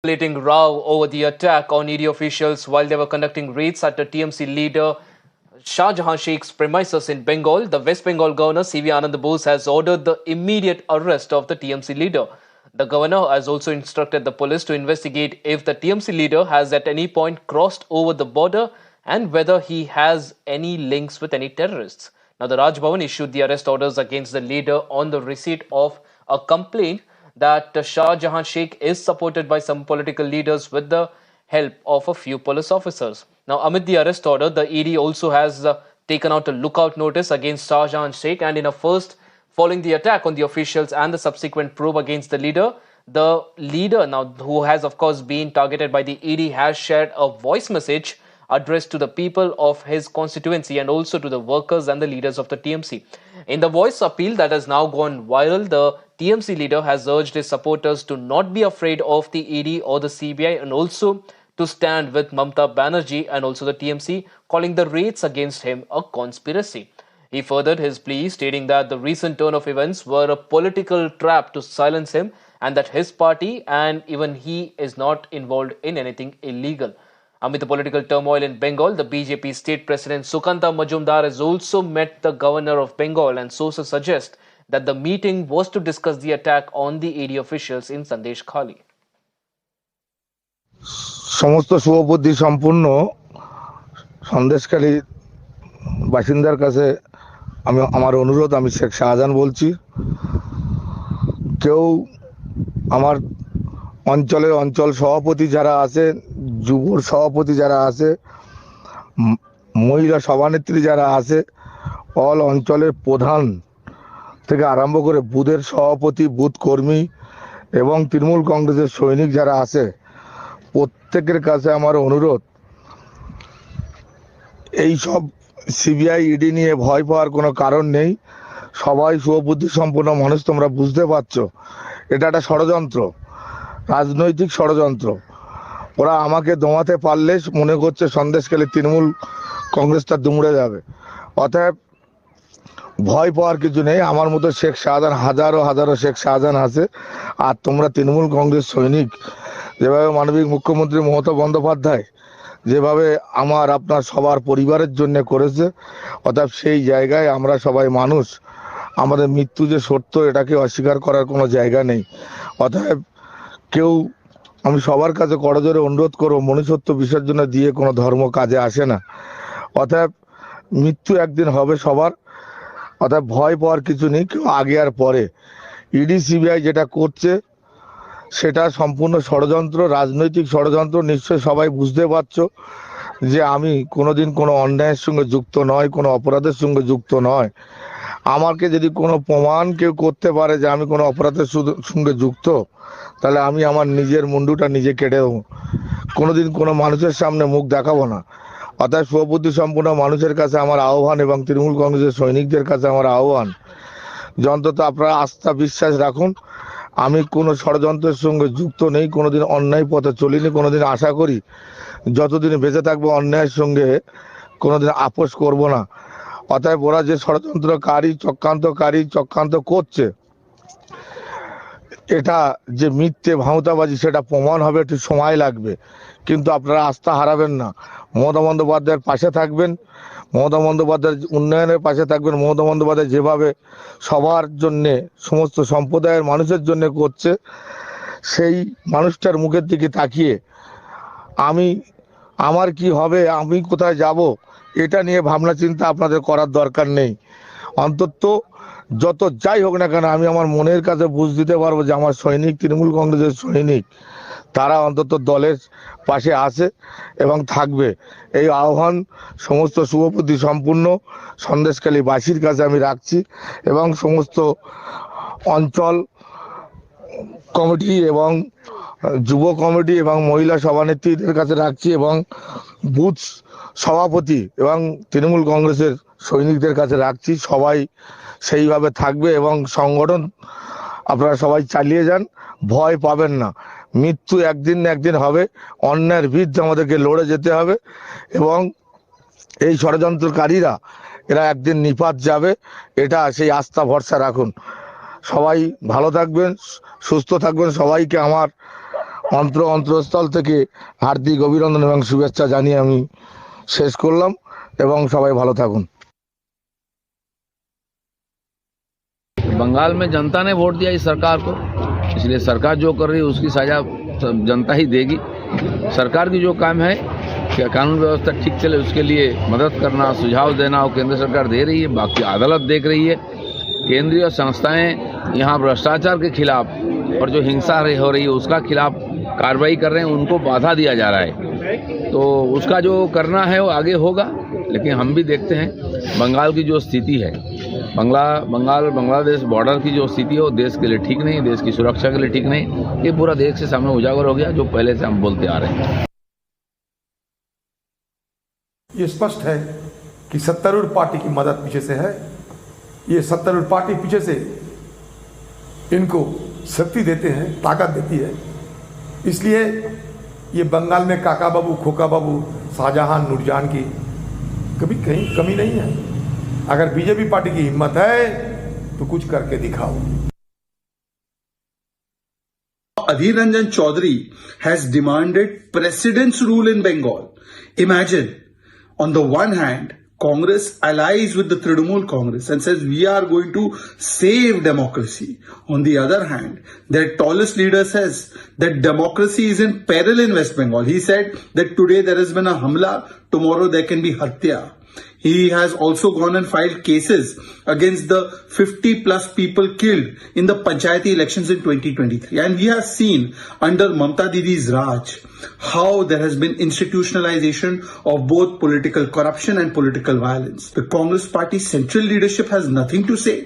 Escalating row over the attack on ED officials while they were conducting raids at the TMC leader Shah Jahan Sheikh's premises in Bengal. The West Bengal governor CV Anand Bose has ordered the immediate arrest of the TMC leader. The governor has also instructed the police to investigate if the TMC leader has at any point crossed over the border and whether he has any links with any terrorists. Now, the Raj Bhavan issued the arrest orders against the leader on the receipt of a complaint that Shah Jahan Sheikh is supported by some political leaders with the help of a few police officers. Now, amid the arrest order, the ED also has taken out a lookout notice against Shah Jahan Sheikh, and in a first, following the attack on the officials and the subsequent probe against the leader now, who has of course been targeted by the ED, has shared a voice message addressed to the people of his constituency and also to the workers and the leaders of the TMC. In the voice appeal that has now gone viral, the TMC leader has urged his supporters to not be afraid of the ED or the CBI and also to stand with Mamata Banerjee and also the TMC, calling the raids against him a conspiracy. He furthered his plea, stating that the recent turn of events were a political trap to silence him and that his party and even he is not involved in anything illegal. Amid the political turmoil in Bengal, the BJP state president Sukanta Majumdar has also met the governor of Bengal, and sources suggest that the meeting was to discuss the attack on the ED officials in Sandesh Khali. সমস্ত শুভবুদ্ধি সম্পূর্ণ সন্দেশখালী বাসিন্দার কাছে আমার অনুরোধ, আমি শেখ শাহজাহান বলছি। কেউ আমার অঞ্চল সভাপতি যারা আছে, যুবর সভাপতি যারা আছে, মহিলা সভানেত্রী যারা আছে, অল অঞ্চলের প্রধান থেকে আরম্ভ করে বুথের সভাপতি, বুথ কর্মী এবং তৃণমূল কংগ্রেসের সৈনিক যারা আছে, প্রত্যেকের কাছে আমার অনুরোধ, এই সব সিবিআই ইডি নিয়ে ভয় পাওয়ার কোনো কারণ নেই। সবাই শুভবুদ্ধি সম্পন্ন মানুষ, তোমরা বুঝতে পারছো এটা একটা ষড়যন্ত্র, রাজনৈতিক ষড়যন্ত্র। ওরা আমাকে দমাতে পারলে মনে করছে সন্দেশখালী তৃণমূল কংগ্রেসটা দুমড়ে যাবে। অতএব ভয় পাওয়ার কিছু নেই। আমার মতো শেখ শাহজাহান হাজারো হাজারো শেখ শাহজাহান আছে। আর তোমরা তৃণমূল কংগ্রেস সৈনিক, যেভাবে মাননীয় মুখ্যমন্ত্রী মমতা বন্দ্যোপাধ্যায় যেভাবে আপনার সবার পরিবারের জন্য করেছে, অতএব সেই জায়গায় আমরা সবাই মানুষ, আমাদের মৃত্যু যে সত্য এটাকে অস্বীকার করার কোনো জায়গা নেই। অতএব কেউ, আমি সবার কাছে করজোরে অনুরোধ করব, মনুষ্যত্ব বিসর্জনে দিয়ে কোনো ধর্ম কাজে আসে না। অতএব মৃত্যু একদিন হবে সবার, অতএব ভয় পাওয়ার কিছু নেই, কেউ আগে আর পরে। ইডি সিবিআই যেটা করছে সেটা সম্পূর্ণ ষড়যন্ত্র, রাজনৈতিক ষড়যন্ত্র। নিশ্চয়ই সবাই বুঝতে পারছো যে আমি কোনোদিন কোনো অন্যায়ের সঙ্গে যুক্ত নয়, কোনো অপরাধের সঙ্গে যুক্ত নয়। আমাকে যদি কোনো প্রমাণ কেউ করতে পারে যে আমি কোনো অপরাধের সঙ্গে যুক্ত, তাহলে আমি আমার নিজের মুন্ডুটা নিজে কেটে দেবো। কোনোদিন কোনো মানুষের সামনে মুখ দেখাবো না। অর্থাৎ সুবুদ্ধি সম্পূর্ণ মানুষের কাছে আমার আহ্বান এবং তৃণমূল কংগ্রেসের সৈনিকদের কাছে আমার আহ্বান যে অন্তত আপনারা আস্থা বিশ্বাস রাখুন, আমি কোনো ষড়যন্ত্রের সঙ্গে যুক্ত নেই, কোনোদিন অন্যায় পথে চলিনি, কোনোদিন আশা করি যতদিন বেঁচে থাকবো অন্যায়ের সঙ্গে কোনোদিন আপোষ করব না। অতএব ওরা যে ষড়যন্ত্রকারী চক্রান্ত করছে, এটা যে মিথ্যে ভাঁওতাবাজি সেটা প্রমাণ হবে, একটু সময় লাগবে, কিন্তু আপনারা আস্থা হারাবেন না। মমতা বন্দ্যোপাধ্যায়ের পাশে থাকবেন, মমতা বন্দ্যোপাধ্যায়ের উন্নয়নের পাশে থাকবেন। মমতা বন্দ্যোপাধ্যায় যেভাবে সবার জন্যে, সমস্ত সম্প্রদায়ের মানুষের জন্য করছে, সেই মানুষটার মুখের দিকে তাকিয়ে আমার কি হবে, আমি কোথায় যাব, এটা নিয়ে ভাবনা চিন্তা আপনাদের করার দরকার নেই। অন্তত যত যাই হোক না কেন, আমি আমার মনের কাছে বুঝ দিতে পারবো যে আমার সৈনিক, তৃণমূল কংগ্রেসের সৈনিক, তারা অন্তত দলের পাশে আছে এবং থাকবে। এই আহ্বান সমস্ত শুভবুদ্ধি সম্পূর্ণ সন্দেশখালী বাসীর কাছে আমি রাখছি এবং সমস্ত অঞ্চল কমিটি এবং যুব কমিটি এবং মহিলা সভানেত্রীদের কাছে রাখছি এবং বুথ সভাপতি এবং তৃণমূল কংগ্রেসের সৈনিকদের কাছে রাখছি। সবাই সেইভাবে থাকবে এবং সংগঠন আপনারা সবাই চালিয়ে যান, ভয় পাবেন না। মৃত্যু একদিন না একদিন হবে, অন্যায়ের বিরুদ্ধে আমাদেরকে লড়ে যেতে হবে এবং এই ষড়যন্ত্রকারীরা এরা একদিন নিপাত যাবে, এটা সেই আস্থা ভরসা রাখুন। সবাই ভালো থাকবেন, সুস্থ থাকবেন, সবাইকে আমার অন্তঃস্থল থেকে হার্দিক অভিনন্দন এবং শুভেচ্ছা জানিয়ে আমি শেষ করলাম এবং সবাই ভালো থাকুন। बंगाल में जनता ने वोट दिया इस सरकार को, इसलिए सरकार जो कर रही है उसकी सजा जनता ही देगी। सरकार की जो काम है कि कानून व्यवस्था ठीक चले उसके लिए मदद करना, सुझाव देना, वो केंद्र सरकार दे रही है, बाकी अदालत देख रही है। केंद्रीय संस्थाएं यहाँ भ्रष्टाचार के खिलाफ और जो हिंसा हो रही है उसका खिलाफ कार्रवाई कर रहे हैं, उनको बाधा दिया जा रहा है। तो उसका जो करना है वो आगे होगा, लेकिन हम भी देखते हैं बंगाल की जो स्थिति है, बांग्लादेश बॉर्डर की जो स्थिति है वो देश के लिए ठीक नहीं, देश की सुरक्षा के लिए ठीक नहीं। ये पूरा देश के सामने उजागर हो गया जो पहले से हम बोलते आ रहे हैं। ये स्पष्ट है कि सत्तारूढ़ पार्टी की मदद पीछे से है। ये सत्तारूढ़ पार्टी पीछे से इनको शक्ति देते हैं, ताकत देती है। इसलिए ये बंगाल में काका बाबू, खोका बाबू, शाहजहां, नूरजहां की कभी कहीं कमी नहीं है। अगर बीजेपी पार्टी की हिम्मत है तो कुछ करके दिखाओ। Adhir Ranjan Chaudhary has demanded precedence rule in Bengal. Imagine, on the one hand, Congress allies with the Trinamool Congress and says we are going to save democracy. On the other hand, their tallest leader says that democracy is in peril in West Bengal. He said that today there has been a hamla, tomorrow there can be hatya. He has also gone and filed cases against the 50 plus people killed in the Panchayati elections in 2023. And we have seen under Mamta Didi's Raj how there has been institutionalization of both political corruption and political violence. The Congress party central leadership has nothing to say.